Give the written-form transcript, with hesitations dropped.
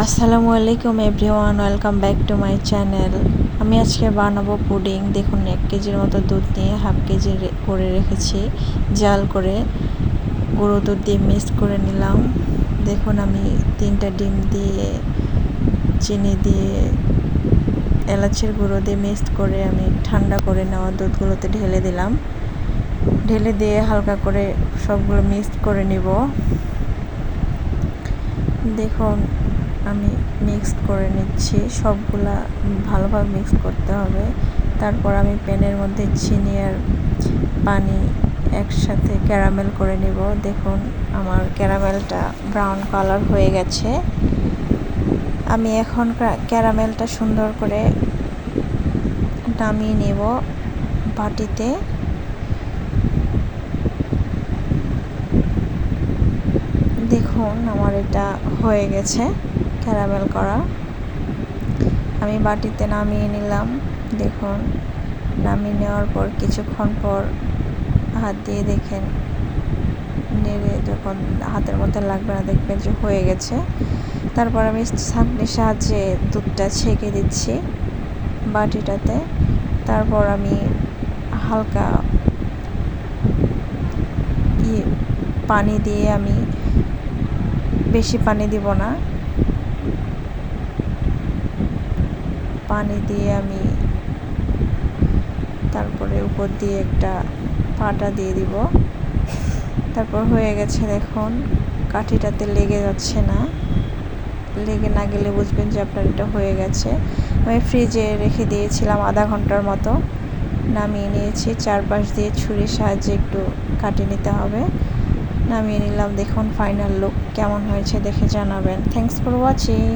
আসসালামু আলাইকুম everyone, welcome back to my channel. আমি আজকে বানাবো পুডিং। দেখুন 1 কেজির মতো দুধ নিয়ে হাফ কেজি করে রেখেছি, জাল করে গুঁড়ো দুধ দিয়ে মিক্স করে নিলাম। দেখুন আমি 3টা ডিম দিয়ে চিনি দিয়ে এলাচের গুঁড়ো দিয়ে মিক্স করে আমি ঠান্ডা করে নেওয়া দুধগুলোতে ঢেলে দিলাম। ঢেলে দিয়ে হালকা করে সবগুলো মিক্স করে নিব। দেখুন আমি মিক্স করে নিচ্ছি, সবগুলা ভালোভাবে মিক্স করতে হবে। তারপর আমি প্যানের মধ্যে চিনি আর পানি একসাথে ক্যারামেল করে নিব। দেখুন আমার ক্যারামেলটা ব্রাউন কালার হয়ে গেছে। আমি এখন ক্যারামেলটা সুন্দর করে নামিয়ে নেব বাটিতে। দেখুন আমার এটা হয়ে গেছে ক্যারামেল করা। আমি বাটিতে নামিয়ে নিলাম। দেখুন নামিয়ে নেওয়ার পর কিছুক্ষণ পর হাত দিয়ে দেখেন, নেড়ে যখন হাতের মধ্যে লাগবে না দেখবেন যে হয়ে গেছে। তারপর আমি ছাঁকনির সাহায্যে দুধটা ছেঁকে দিচ্ছি বাটিটাতে। তারপর আমি হালকা পানি দিয়ে, আমি বেশি পানি দিব না, পানি দিয়ে আমি তারপরে উপর দিয়ে একটা পাটা দিয়ে দিব। তারপর হয়ে গেছে। দেখুন কাঠিটাতে লেগে যাচ্ছে না, লেগে না গেলে বুঝবেন যে আপনার এটা হয়ে গেছে। আমি ফ্রিজে রেখে দিয়েছিলাম আধা ঘন্টার মতো। নামিয়ে নিয়েছি, চারপাশ দিয়ে ছুরির সাহায্যে একটু কাটিয়ে নিতে হবে। নামিয়ে নিলাম। দেখুন ফাইনাল লুক কেমন হয়েছে দেখে জানাবেন। Thanks for watching.